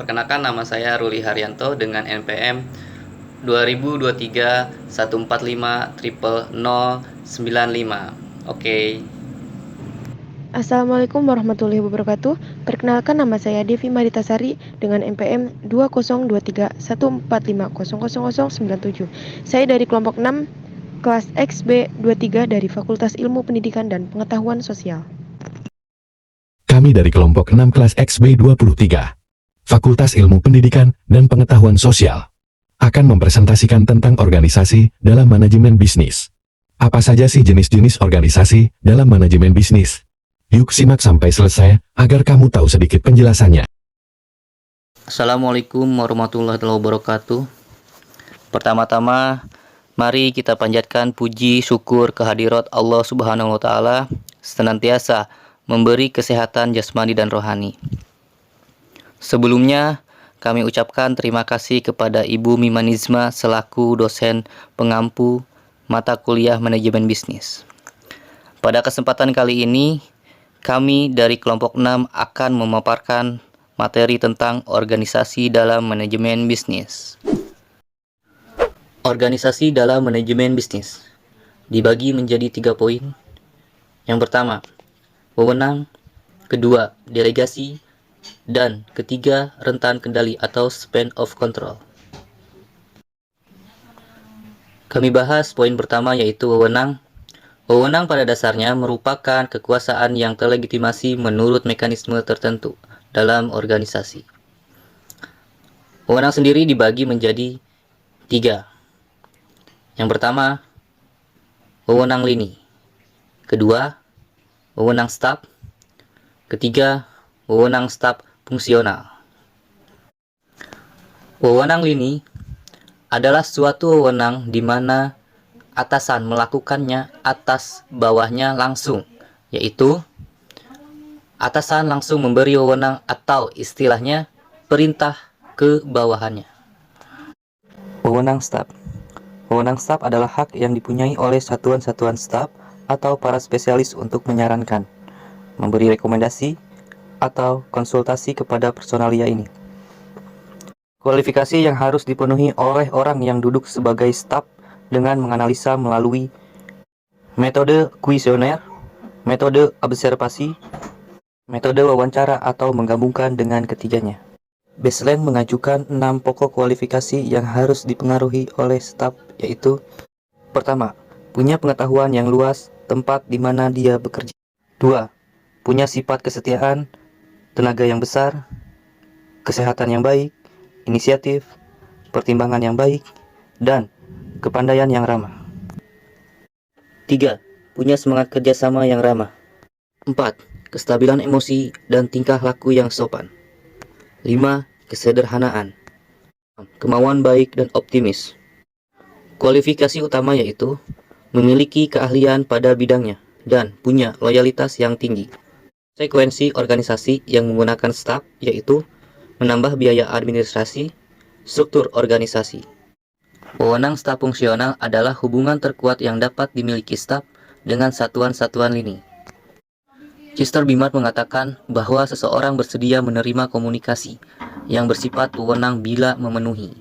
Perkenalkan, nama saya Ruli Haryanto dengan NPM 2023 145 095. Oke. Assalamualaikum warahmatullahi wabarakatuh. Perkenalkan, nama saya Devi Maritasari dengan NPM 202314500097. Saya dari kelompok 6 kelas XB23 dari Fakultas Ilmu Pendidikan dan Pengetahuan Sosial. Kami dari kelompok 6 kelas XB23, Fakultas Ilmu Pendidikan dan Pengetahuan Sosial, akan mempresentasikan tentang organisasi dalam manajemen bisnis. Apa saja sih jenis-jenis organisasi dalam manajemen bisnis? Yuk simak sampai selesai, agar kamu tahu sedikit penjelasannya. Assalamualaikum warahmatullahi wabarakatuh. Pertama-tama, mari kita panjatkan puji syukur kehadirat Allah Subhanahu wa Ta'ala senantiasa memberi kesehatan jasmani dan rohani. Sebelumnya, kami ucapkan terima kasih kepada Ibu Mimanizma selaku dosen pengampu mata kuliah manajemen bisnis. Pada kesempatan kali ini, kami dari kelompok 6 akan memaparkan materi tentang organisasi dalam manajemen bisnis. Organisasi dalam manajemen bisnis dibagi menjadi 3 poin. Yang pertama, wewenang, kedua, delegasi, dan ketiga, rentan kendali atau span of control. Kami bahas poin pertama, yaitu wewenang. Wewenang pada dasarnya merupakan kekuasaan yang terlegitimasi menurut mekanisme tertentu dalam organisasi. Wewenang sendiri dibagi menjadi 3. Yang pertama, wewenang lini. Kedua, wewenang staf. Ketiga, wewenang staf fungsional. Wewenang lini adalah suatu wewenang di mana atasan melakukannya atas bawahnya langsung, yaitu atasan langsung memberi wewenang atau istilahnya perintah ke bawahannya. Wewenang staf. Wewenang staf adalah hak yang dipunyai oleh satuan-satuan staf atau para spesialis untuk menyarankan, memberi rekomendasi, atau konsultasi kepada personalia ini. Kualifikasi yang harus dipenuhi oleh orang yang duduk sebagai staf dengan menganalisa melalui metode kuesioner, metode observasi, metode wawancara, atau menggabungkan dengan ketiganya. Baseline mengajukan 6 pokok kualifikasi yang harus dipengaruhi oleh staf, yaitu: pertama, punya pengetahuan yang luas tempat di mana dia bekerja. 2. Punya sifat kesetiaan, tenaga yang besar, kesehatan yang baik, inisiatif, pertimbangan yang baik, dan kepandaian yang ramah. 3. Punya semangat kerjasama yang ramah. 4. Kestabilan emosi dan tingkah laku yang sopan. 5. Kesederhanaan. 6. Kemauan baik dan optimis. Kualifikasi utama yaitu memiliki keahlian pada bidangnya dan punya loyalitas yang tinggi. Konsekuensi organisasi yang menggunakan staf yaitu menambah biaya administrasi, struktur organisasi. Wewenang staf fungsional adalah hubungan terkuat yang dapat dimiliki staf dengan satuan-satuan lini. Chester Bimat mengatakan bahwa seseorang bersedia menerima komunikasi yang bersifat wewenang bila memenuhi: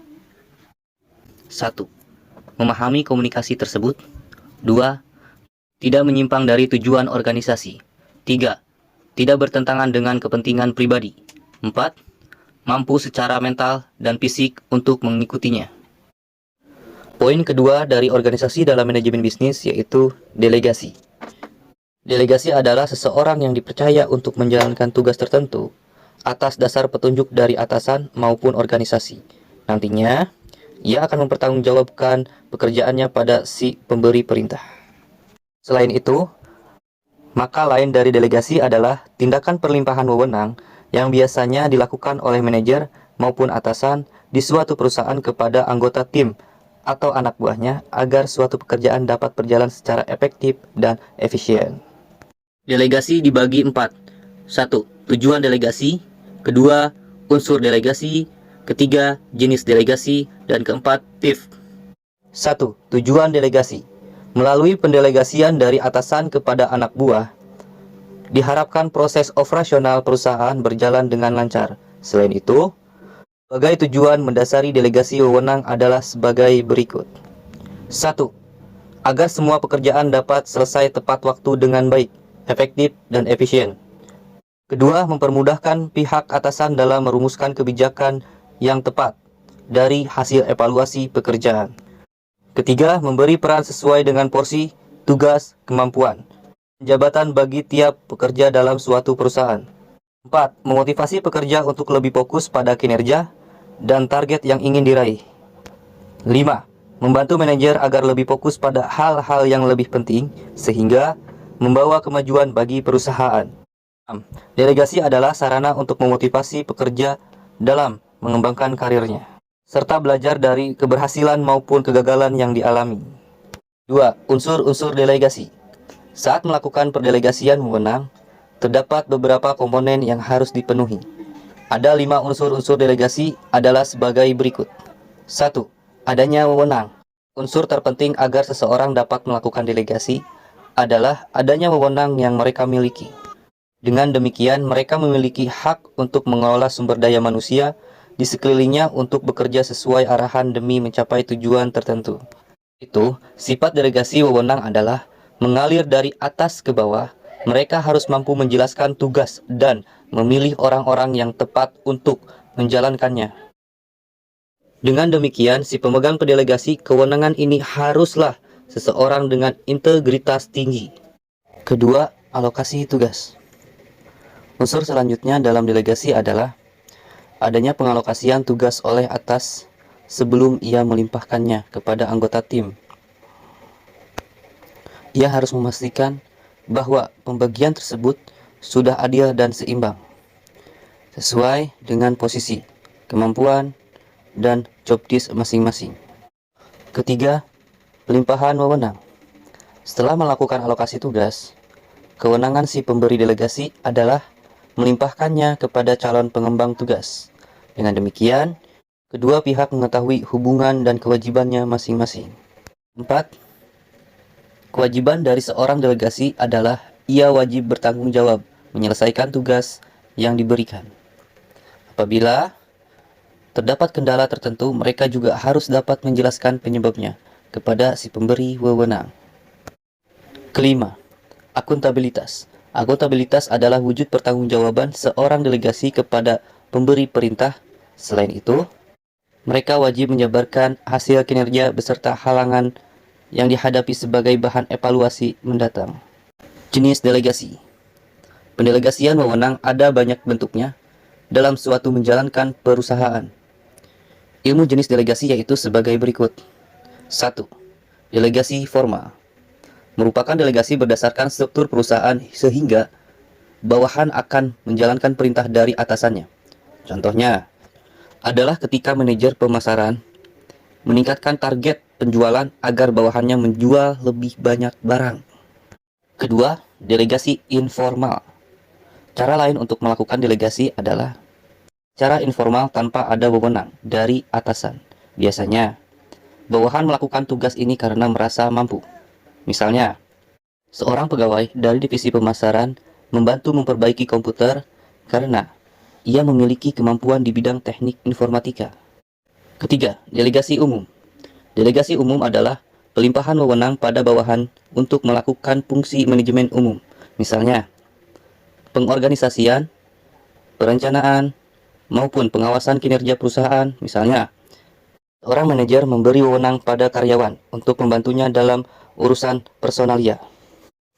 1. Memahami komunikasi tersebut. 2. Tidak menyimpang dari tujuan organisasi. 3. Tidak bertentangan dengan kepentingan pribadi. 4. Mampu secara mental dan fisik untuk mengikutinya. Poin kedua dari organisasi dalam manajemen bisnis yaitu delegasi. Delegasi adalah seseorang yang dipercaya untuk menjalankan tugas tertentu atas dasar petunjuk dari atasan maupun organisasi. Nantinya, ia akan mempertanggungjawabkan pekerjaannya pada si pemberi perintah. Selain itu, maka lain dari delegasi adalah tindakan perlimpahan wewenang yang biasanya dilakukan oleh manajer maupun atasan di suatu perusahaan kepada anggota tim atau anak buahnya agar suatu pekerjaan dapat berjalan secara efektif dan efisien. Delegasi dibagi 4. 1. Tujuan delegasi. 2. Unsur delegasi. 3. Jenis delegasi. Dan 4. TIF. 1. Tujuan delegasi. Melalui pendelegasian dari atasan kepada anak buah, diharapkan proses operasional perusahaan berjalan dengan lancar. Selain itu, Sebagai tujuan mendasari delegasi wewenang adalah sebagai berikut. 1. Agar semua pekerjaan dapat selesai tepat waktu dengan baik, efektif, dan efisien. Kedua, mempermudahkan pihak atasan dalam merumuskan kebijakan yang tepat dari hasil evaluasi pekerjaan. Ketiga, memberi peran sesuai dengan porsi, tugas, kemampuan, jabatan bagi tiap pekerja dalam suatu perusahaan. 4. Memotivasi pekerja untuk lebih fokus pada kinerja dan target yang ingin diraih. 5. Membantu manajer agar lebih fokus pada hal-hal yang lebih penting sehingga membawa kemajuan bagi perusahaan. 6. Delegasi adalah sarana untuk memotivasi pekerja dalam mengembangkan karirnya serta belajar dari keberhasilan maupun kegagalan yang dialami. 2. Unsur-unsur delegasi. Saat melakukan perdelegasian wewenang, terdapat beberapa komponen yang harus dipenuhi. Ada 5 unsur-unsur delegasi adalah sebagai berikut. 1. Adanya wewenang. Unsur terpenting agar seseorang dapat melakukan delegasi adalah adanya wewenang yang mereka miliki. Dengan demikian, mereka memiliki hak untuk mengelola sumber daya manusia di sekelilingnya untuk bekerja sesuai arahan demi mencapai tujuan tertentu. Sifat delegasi wewenang adalah mengalir dari atas ke bawah. Mereka harus mampu menjelaskan tugas dan memilih orang-orang yang tepat untuk menjalankannya. Dengan demikian, si pemegang pendelegasi kewenangan ini haruslah seseorang dengan integritas tinggi. Kedua, alokasi tugas. Unsur selanjutnya dalam delegasi adalah adanya pengalokasian tugas oleh atas sebelum ia melimpahkannya kepada anggota tim. Ia harus memastikan bahwa pembagian tersebut sudah adil dan seimbang, sesuai dengan posisi, kemampuan, dan job desk masing-masing. Ketiga, pelimpahan wewenang. Setelah melakukan alokasi tugas, kewenangan si pemberi delegasi adalah melimpahkannya kepada calon pengembang tugas. Dengan demikian, kedua pihak mengetahui hubungan dan kewajibannya masing-masing. 4. Kewajiban dari seorang delegasi adalah ia wajib bertanggung jawab menyelesaikan tugas yang diberikan. Apabila terdapat kendala tertentu, mereka juga harus dapat menjelaskan penyebabnya kepada si pemberi wewenang. Kelima, akuntabilitas. Akuntabilitas adalah wujud pertanggungjawaban seorang delegasi kepada pemberi perintah. Selain itu, mereka wajib menjabarkan hasil kinerja beserta halangan yang dihadapi sebagai bahan evaluasi mendatang. Jenis delegasi. Pendelegasian wewenang ada banyak bentuknya dalam suatu menjalankan perusahaan. Ilmu jenis delegasi yaitu sebagai berikut. 1. Delegasi formal. Merupakan delegasi berdasarkan struktur perusahaan sehingga bawahan akan menjalankan perintah dari atasannya. Contohnya adalah ketika manajer pemasaran meningkatkan target penjualan agar bawahannya menjual lebih banyak barang. Kedua, delegasi informal. Cara lain untuk melakukan delegasi adalah cara informal tanpa ada wewenang dari atasan. Biasanya, bawahan melakukan tugas ini karena merasa mampu. Misalnya, seorang pegawai dari divisi pemasaran membantu memperbaiki komputer karena ia memiliki kemampuan di bidang teknik informatika. Ketiga, delegasi umum. Delegasi umum adalah pelimpahan wewenang pada bawahan untuk melakukan fungsi manajemen umum. Misalnya, pengorganisasian, perencanaan, maupun pengawasan kinerja perusahaan. Misalnya, seorang manajer memberi wewenang pada karyawan untuk membantunya dalam urusan personalia.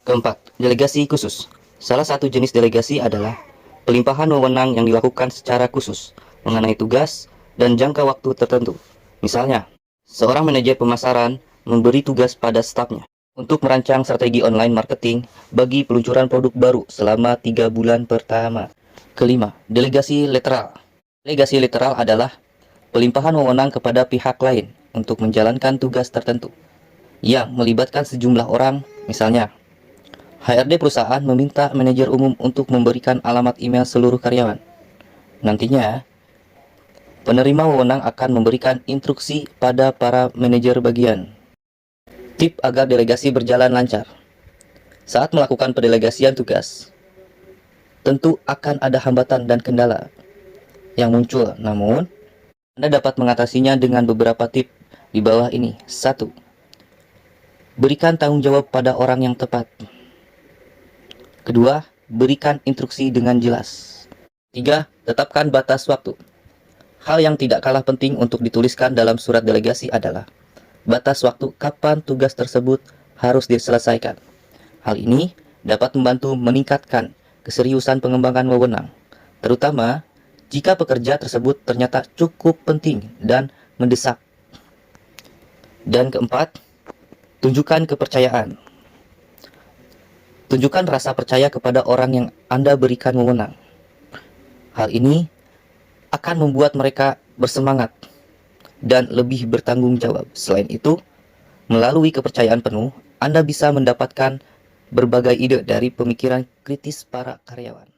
Keempat, delegasi khusus. Salah satu jenis delegasi adalah pelimpahan wewenang yang dilakukan secara khusus mengenai tugas dan jangka waktu tertentu. Misalnya, seorang manajer pemasaran memberi tugas pada stafnya untuk merancang strategi online marketing bagi peluncuran produk baru selama 3 bulan pertama. Kelima, delegasi lateral. Delegasi lateral adalah pelimpahan wewenang kepada pihak lain untuk menjalankan tugas tertentu yang melibatkan sejumlah orang. Misalnya, HRD perusahaan meminta manajer umum untuk memberikan alamat email seluruh karyawan. Nantinya, penerima wewenang akan memberikan instruksi pada para manajer bagian. Tip agar delegasi berjalan lancar. Saat melakukan pendelegasian tugas, tentu akan ada hambatan dan kendala yang muncul. Namun, Anda dapat mengatasinya dengan beberapa tips di bawah ini. 1. Berikan tanggung jawab pada orang yang tepat. Kedua, berikan instruksi dengan jelas. 3. Tetapkan batas waktu. Hal yang tidak kalah penting untuk dituliskan dalam surat delegasi adalah batas waktu kapan tugas tersebut harus diselesaikan. Hal ini dapat membantu meningkatkan keseriusan pengembangan wewenang, terutama jika pekerja tersebut ternyata cukup penting dan mendesak. Dan keempat, tunjukkan kepercayaan. Tunjukkan rasa percaya kepada orang yang Anda berikan wewenang. Hal ini akan membuat mereka bersemangat dan lebih bertanggung jawab. Selain itu, melalui kepercayaan penuh, Anda bisa mendapatkan berbagai ide dari pemikiran kritis para karyawan.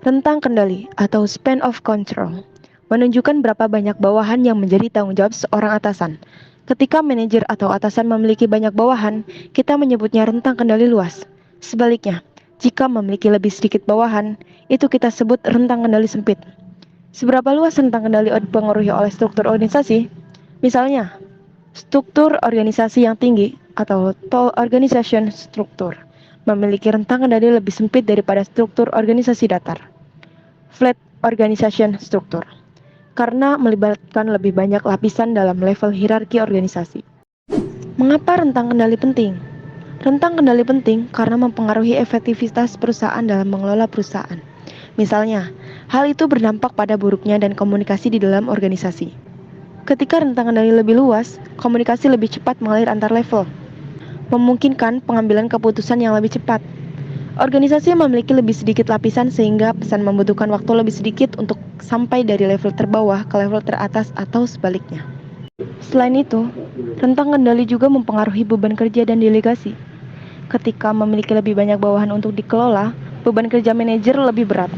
Rentang kendali atau span of control menunjukkan berapa banyak bawahan yang menjadi tanggung jawab seorang atasan. Ketika manajer atau atasan memiliki banyak bawahan, kita menyebutnya rentang kendali luas. Sebaliknya, jika memiliki lebih sedikit bawahan, itu kita sebut rentang kendali sempit. Seberapa luas rentang kendali dipengaruhi oleh struktur organisasi? Misalnya, struktur organisasi yang tinggi atau tall organization structure memiliki rentang kendali lebih sempit daripada struktur organisasi datar, flat organization structure, karena melibatkan lebih banyak lapisan dalam level hierarki organisasi. Mengapa rentang kendali penting? Rentang kendali penting karena mempengaruhi efektivitas perusahaan dalam mengelola perusahaan. Misalnya, hal itu berdampak pada buruknya dan komunikasi di dalam organisasi. Ketika rentang kendali lebih luas, komunikasi lebih cepat mengalir antar level, memungkinkan pengambilan keputusan yang lebih cepat. Organisasi yang memiliki lebih sedikit lapisan sehingga pesan membutuhkan waktu lebih sedikit untuk sampai dari level terbawah ke level teratas atau sebaliknya. Selain itu, rentang kendali juga mempengaruhi beban kerja dan delegasi. Ketika memiliki lebih banyak bawahan untuk dikelola, beban kerja manajer lebih berat.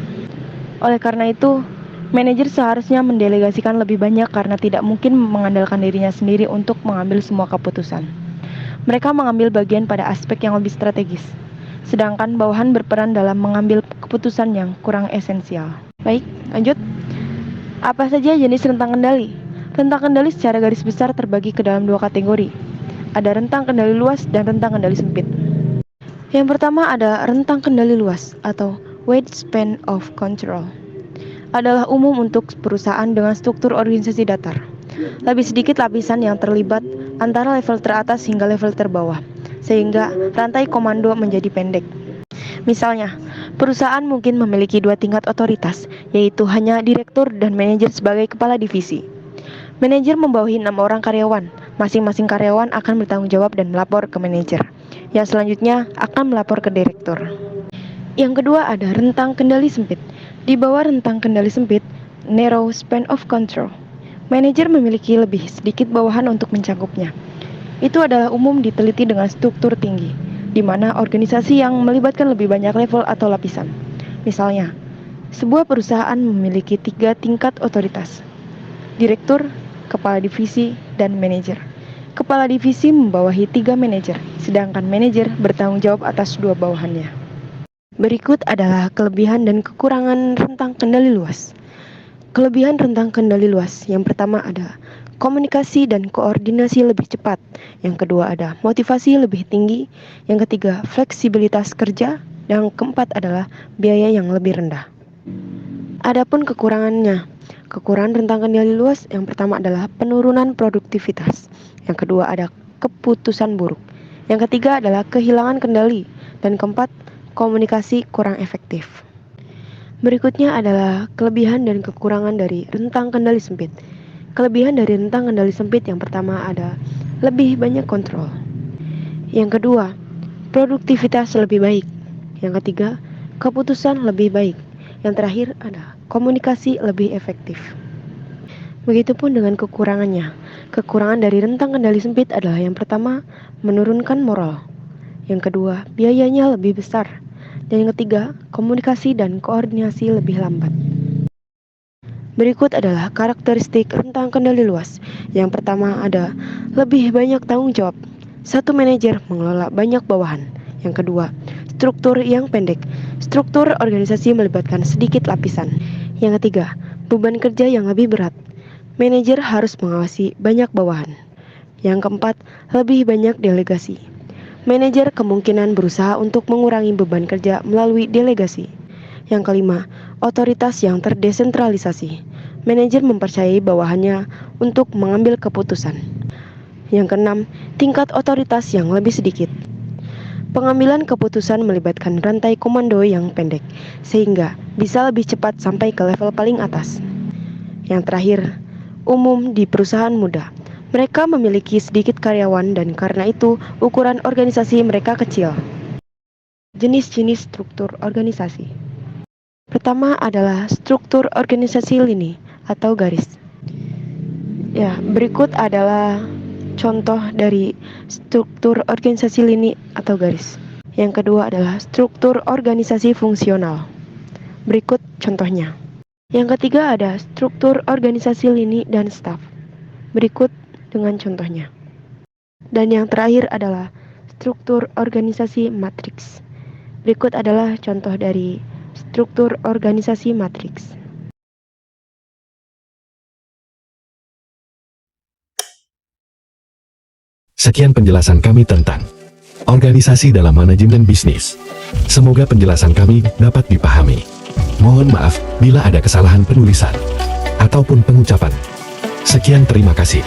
Oleh karena itu, manajer seharusnya mendelegasikan lebih banyak karena tidak mungkin mengandalkan dirinya sendiri untuk mengambil semua keputusan. Mereka mengambil bagian pada aspek yang lebih strategis, sedangkan bawahan berperan dalam mengambil keputusan yang kurang esensial. Baik, lanjut. Apa saja jenis rentang kendali? Rentang kendali secara garis besar terbagi ke dalam dua kategori. Ada rentang kendali luas dan rentang kendali sempit. Yang pertama ada rentang kendali luas atau wide span of control. Adalah umum untuk perusahaan dengan struktur organisasi datar. Lebih sedikit lapisan yang terlibat antara level teratas hingga level terbawah, sehingga rantai komando menjadi pendek. Misalnya, perusahaan mungkin memiliki 2 tingkat otoritas, yaitu hanya direktur dan manajer sebagai kepala divisi. Manajer membawahi 6 orang karyawan. Masing-masing karyawan akan bertanggung jawab dan melapor ke manajer, yang selanjutnya akan melapor ke direktur. Yang kedua ada rentang kendali sempit. Di bawah rentang kendali sempit, narrow span of control, manajer memiliki lebih sedikit bawahan untuk mencangkupnya. Itu adalah umum diteliti dengan struktur tinggi, di mana organisasi yang melibatkan lebih banyak level atau lapisan. Misalnya, sebuah perusahaan memiliki 3 tingkat otoritas: direktur, kepala divisi, dan manajer. Kepala divisi membawahi 3 manajer, sedangkan manajer bertanggung jawab atas 2 bawahannya. Berikut adalah kelebihan dan kekurangan rentang kendali luas. Kelebihan rentang kendali luas, yang pertama ada komunikasi dan koordinasi lebih cepat. Yang kedua ada motivasi lebih tinggi. Yang ketiga fleksibilitas kerja. Dan keempat adalah biaya yang lebih rendah. Adapun kekurangannya, kekurangan rentang kendali luas yang pertama adalah penurunan produktivitas. Yang kedua ada keputusan buruk. Yang ketiga adalah kehilangan kendali. Dan keempat, komunikasi kurang efektif. Berikutnya adalah kelebihan dan kekurangan dari rentang kendali sempit. Kelebihan dari rentang kendali sempit yang pertama ada lebih banyak kontrol. Yang kedua, produktivitas lebih baik. Yang ketiga, keputusan lebih baik. Yang terakhir ada komunikasi lebih efektif. Begitupun dengan kekurangannya. Kekurangan dari rentang kendali sempit adalah yang pertama, menurunkan moral. Yang kedua, biayanya lebih besar. Dan yang ketiga, komunikasi dan koordinasi lebih lambat. Berikut adalah karakteristik rentang kendali luas. Yang pertama ada lebih banyak tanggung jawab. Satu manajer mengelola banyak bawahan. Yang kedua, struktur yang pendek. Struktur organisasi melibatkan sedikit lapisan. Yang ketiga, beban kerja yang lebih berat. Manajer harus mengawasi banyak bawahan. Yang keempat, lebih banyak delegasi. Manajer kemungkinan berusaha untuk mengurangi beban kerja melalui delegasi. Yang kelima, otoritas yang terdesentralisasi. Manajer mempercayai bawahannya untuk mengambil keputusan. Yang keenam, tingkat otoritas yang lebih sedikit. Pengambilan keputusan melibatkan rantai komando yang pendek, sehingga bisa lebih cepat sampai ke level paling atas. Yang terakhir, umum di perusahaan muda. Mereka memiliki sedikit karyawan dan karena itu ukuran organisasi mereka kecil. Jenis-jenis struktur organisasi. Pertama adalah struktur organisasi lini atau garis. Ya, berikut adalah contoh dari struktur organisasi lini atau garis. Yang kedua adalah struktur organisasi fungsional. Berikut contohnya. Yang ketiga ada struktur organisasi lini dan staf. Berikut dengan contohnya. Dan yang terakhir adalah struktur organisasi matriks. Berikut adalah contoh dari struktur organisasi matriks. Sekian penjelasan kami tentang organisasi dalam manajemen bisnis. Semoga penjelasan kami dapat dipahami. Mohon maaf bila ada kesalahan penulisan ataupun pengucapan. Sekian, terima kasih.